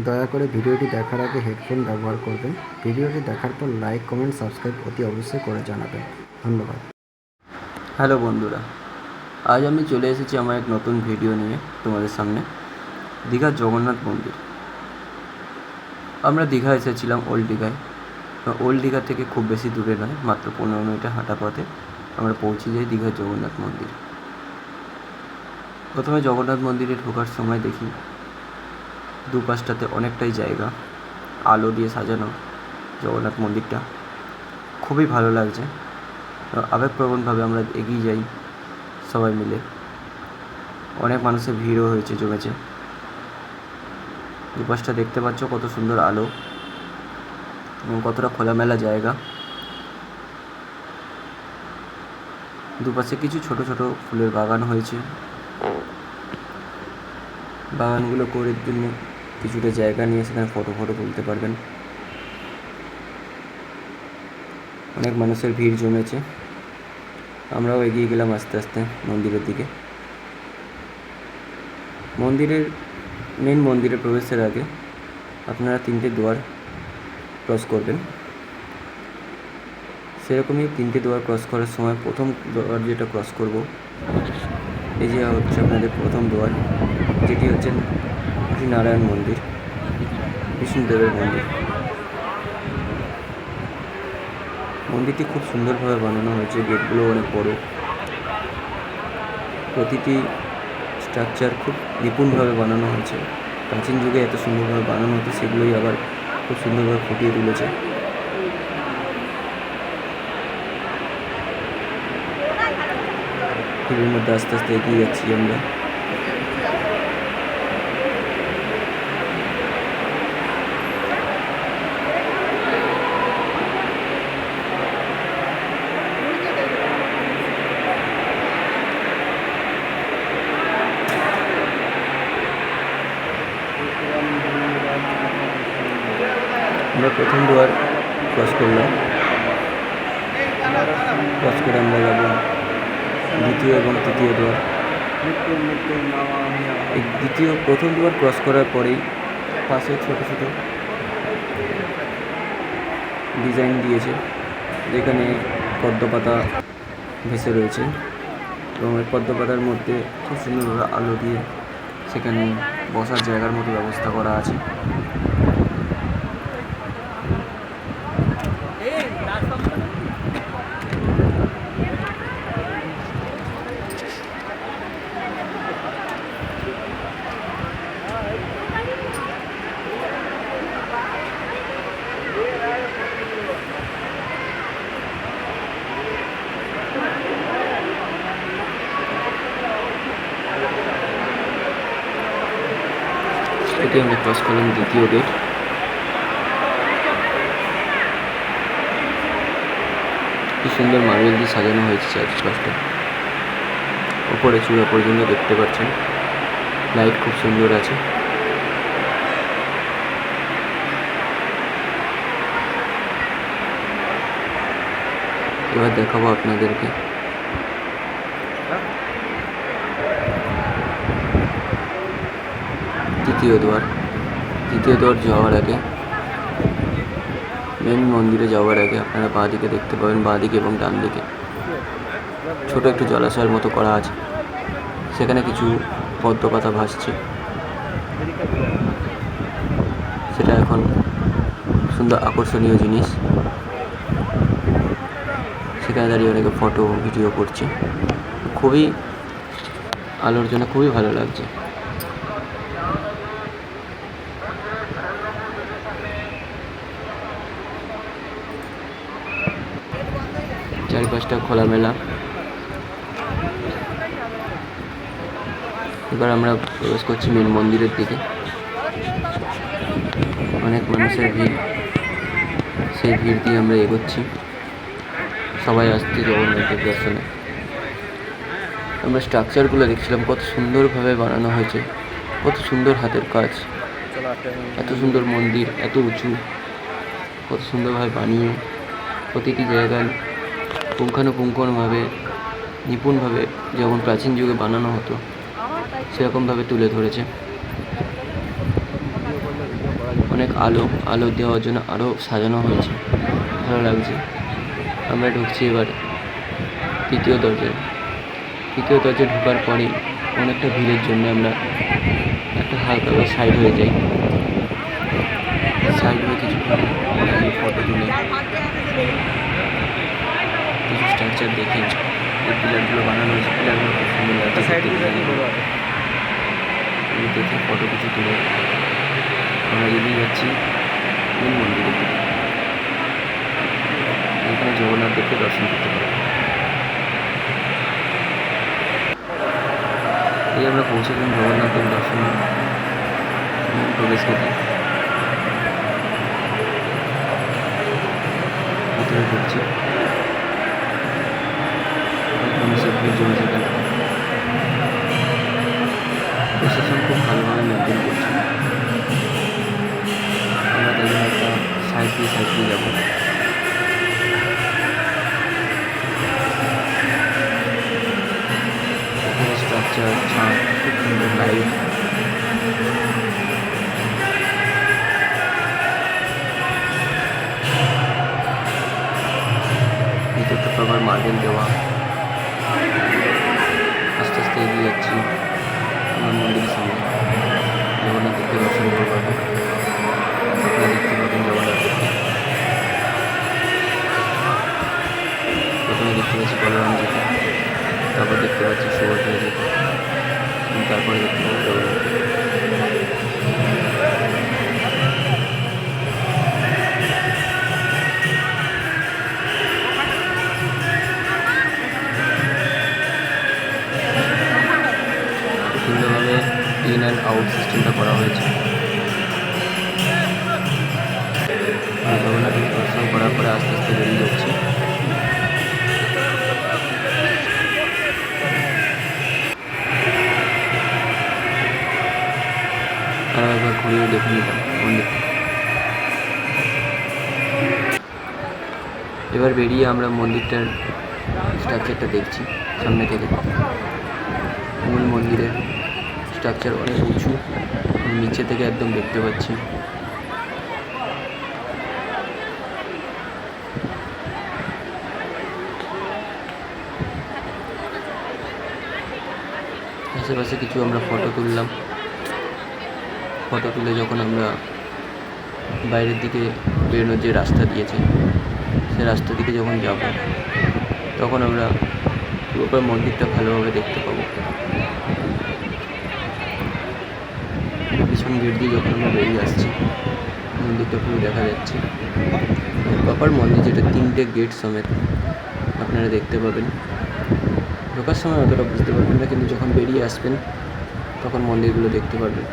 দয়া করে ভিডিওটি দেখার আগে হেডফোন ব্যবহার করবেন। ভিডিওটি দেখার পর লাইক, কমেন্ট, সাবস্ক্রাইব অতি অবশ্যই করে জানাবেন। ধন্যবাদ। হ্যালো বন্ধুরা, আজ আমি চলে এসেছি আমার এক নতুন ভিডিও নিয়ে তোমাদের সামনে। দীঘার জগন্নাথ মন্দির। আমরা দীঘা এসেছিলাম ওল্ড দীঘায়। ওল্ড দীঘা থেকে খুব বেশি দূরে নয়, মাত্র 15 মিনিটের হাঁটা পথে আমরা পৌঁছে যাই দীঘার জগন্নাথ মন্দির। প্রথমে জগন্নাথ মন্দিরে ঢোকার সময় দেখি দুপাশটাতে অনেকটাই জায়গা, আলো দিয়ে সাজানো জগন্নাথ মন্দিরটা। খুবই ভালো লাগছে। আবেগপ্রবণভাবে আমরা এগিয়ে যাই সবাই মিলে। অনেক মানুষের ভিড়ও জমেছে। দুপাশটা দেখতে পাচ্ছ কত সুন্দর আলো এবং কতটা খোলামেলা জায়গা। দুপাশে কিছু ছোট ছোট ফুলের বাগান হয়েছে। বাগানগুলো করার জন্য কিছুটা জায়গা নিয়ে সেখানে ফটো তুলতে পারবেন। অনেক মানুষের ভিড় জমেছে। আমরাও এগিয়ে গেলাম আস্তে আস্তে মন্দিরের দিকে। মেন মন্দিরে প্রবেশের আগে আপনারা 3টে দুয়ার ক্রস করবেন। সেরকমই 3টে দুয়ার ক্রস করার সময় প্রথম দুয়ার যেটা ক্রস করব, এই যে হচ্ছে আপনাদের প্রথম দুয়ার, যেটি হচ্ছে নারায়ণ মন্দির, বিষ্ণুদেবের মন্দির। মন্দিরটি খুব সুন্দরভাবে বানানো হয়েছে। গেটগুলো অনেক বড়। প্রতিটি স্ট্রাকচার খুব নিপুণভাবে বানানো হয়েছে। প্রাচীন যুগে এত সুন্দরভাবে বানানো হতো, সেগুলোই আবার খুব সুন্দরভাবে ফুটিয়ে তুলেছে। ভিড়ের মধ্যে আস্তে আস্তে এগিয়ে যাচ্ছি আমরা। আমরা প্রথম দুয়ার ক্রস করলাম। ক্রস করে আমরা যাব দ্বিতীয় এবং তৃতীয় দুয়ার। এই প্রথম দুয়ার ক্রস করার পরেই পাশে ছোট ছোট ডিজাইন দিয়েছে, যেখানে পদ্মপাতা ভেসে রয়েছে এবং ওই পদ্মপাতার মধ্যে খুব সুন্দরভাবে আলো দিয়ে সেখানে বসার জায়গার মতো ব্যবস্থা করা আছে। এটি আমরা ক্রস করলাম দ্বিতীয় গেট। কি সুন্দর মার্বেল দিয়ে সাজানো হয়েছে চারপাশটা। উপরে চূড়া পর্যন্ত দেখতে পাচ্ছেন, লাইট খুব সুন্দর আছে। এবার দেখাবো আপনাদেরকে দ্বিতীয় দুয়ার যাওয়ার আগে, মেন মন্দিরে যাওয়ার আগে আপনারা বাঁ দিকে দেখতে পাবেন, বাঁ দিকে এবং ডান দিকে ছোট একটু জলাশয়ের মতো করা আছে। সেখানে কিছু পদ্মপাতা ভাসছে। সেটা এখন সুন্দর আকর্ষণীয় জিনিস। সেখানে দাঁড়িয়ে অনেকে ফটো ভিডিও করছে। খুবই আলোর জন্য খুবই ভালো লাগছে। চারিপাশটা খোলামেলা। এবার আমরা প্রবেশ করছি মেন মন্দিরের দিকে। অনেক মানুষের ভিড়, সেই ভিড় দিয়ে আমরা এগোচ্ছি। সবাই আসছে জগন্নাথের দর্শনে। আমরা স্ট্রাকচারগুলো দেখছিলাম, কত সুন্দরভাবে বানানো হয়েছে, কত সুন্দর হাতের কাজ। এত সুন্দর মন্দির, এত উঁচু, কত সুন্দরভাবে বানিয়ে প্রতিটি জায়গায় পুঙ্খানুপুঙ্খভাবে নিপুণভাবে যেমন প্রাচীন যুগে বানানো হতো সেরকমভাবে তুলে ধরেছে। আলো দেওয়ার জন্য আরও সাজানো হয়েছে, ভালো লাগছে। আমরা ঢুকছি এবার তৃতীয় দরজায় ঢোকার পরেই অনেকটা ভিড়ের জন্য আমরা একটা হালকা সাইড হয়ে যাই। সাইড হয়ে কিছুক্ষণ ফটো তুলে কিছু স্ট্রাকচার দেখে, এই পিলারগুলো বানানো হয়েছে, পিলারগুলো খুব সুন্দর লাগছে দেখে ফটো কিছু তুলে আমরা এগিয়ে যাচ্ছি মেন মন্দিরের দিকে। এখানে জগন্নাথদেবকে দর্শন করতে পারি। এই আমরা পৌঁছলাম জগন্নাথদেব দর্শন প্রবেশ করতে। ভিতরে ঢুকছি, মানুষের ভিড় জমেছে এখানে। প্রশাসন খুব ভালোভাবে মেনটেন করছে। আমরা তাই জন্য একটা সাইড দিয়ে যাবো। এখানে স্ট্রাকচার, ছাদ, খুব সুন্দর লাইট, ভিতরটা প্রপার মার্বেল দেওয়া। আস্তে আস্তে এগিয়ে যাচ্ছি আমার মন্দিরের সামনে। জগন্নাথদেবকে দর্শন করবো। আপনারা দেখতে পাবেন জগন্নাথদেবকে। প্রথমে দেখতে পাচ্ছি বলরামজিকে, তারপর দেখতে পাচ্ছি সুভদ্রাজিকে, তারপরে দেখতে পাবো জগন্নাথকে। সুন্দরভাবে ইন অ্যান্ড আউট সিস্টেমটা করা হয়েছে। জগন্নাথকে দর্শন করার পরে আস্তে আস্তে বেরিয়ে যাচ্ছি। আর একবার ঘুরিয়ে দেখে নিলাম মন্দিরটা। এবার বেরিয়ে আমরা মন্দিরটার স্ট্রাকচারটা দেখছি সামনে থেকে। মূল মন্দিরের স্ট্রাকচার অনেক উঁচু, নিচে থেকে একদম দেখতে পাচ্ছি। আশেপাশে কিছু আমরা ফটো তুললাম। ফটো তুলে যখন আমরা বাইরের দিকে বেরোনোর যে রাস্তা দিয়েছে, সে রাস্তা দিকে যখন যাব, তখন আমরা পুরোপুরি মন্দিরটা ভালোভাবে দেখতে পাবো। পিছন গেট দিয়ে যখন আমরা বেরিয়ে আসছি, মন্দিরটা পুরো দেখা যাচ্ছে। প্রপার মন্দির, যেটা 3টে গেট সমেত আপনারা দেখতে পাবেন। ঢোকার সময় অতটা বুঝতে পারবেন না, কিন্তু যখন বেরিয়ে আসবেন তখন মন্দিরগুলো দেখতে পারবেন।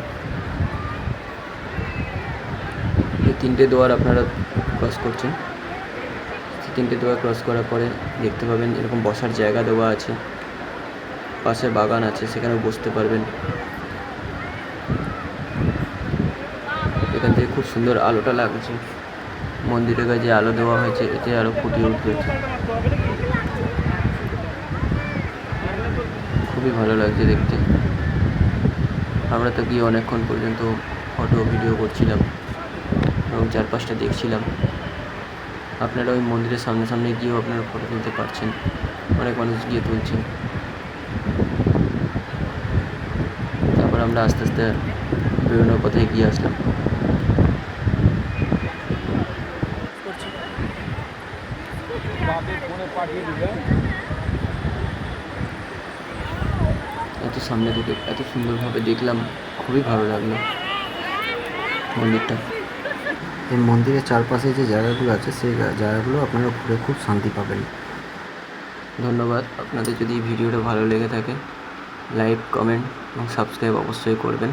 এই 3টে দুয়ার আপনারা ক্রস করছেন। 3টে দুয়ার ক্রস করার পরে দেখতে পাবেন এরকম বসার জায়গা দেওয়া আছে, পাশে বাগান আছে, সেখানেও বসতে পারবেন। এখান থেকে খুব সুন্দর আলোটা লাগছে। মন্দিরের গায়ে যে আলো দেওয়া হয়েছে, এতে আরও ফুটিয়ে উঠেছে। খুবই ভালো লাগছে দেখতে। আমরা তো গিয়ে অনেকক্ষণ পর্যন্ত ফটো ভিডিও করছিলাম এবং চারপাশটা দেখছিলাম। আপনারা ওই মন্দিরের সামনে গিয়েও আপনারা ফটো তুলতে পারছেন। অনেক মানুষ গিয়ে তুলছেন। তারপর আমরা আস্তে আস্তে বেরোনোর পথে এগিয়ে আসলাম। এত সামনে থেকে এত সুন্দরভাবে দেখলাম, খুবই ভালো লাগলো মন্দিরটা। এই মন্দিরের চারপাশে যে জায়গাগুলো আছে, সেই জায়গাগুলো আপনারা ঘুরে খুব শান্তি পাবেন। ধন্যবাদ। আপনাদের যদি ভিডিওটা ভালো লেগে থাকে, লাইক, কমেন্ট এবং সাবস্ক্রাইব অবশ্যই করবেন।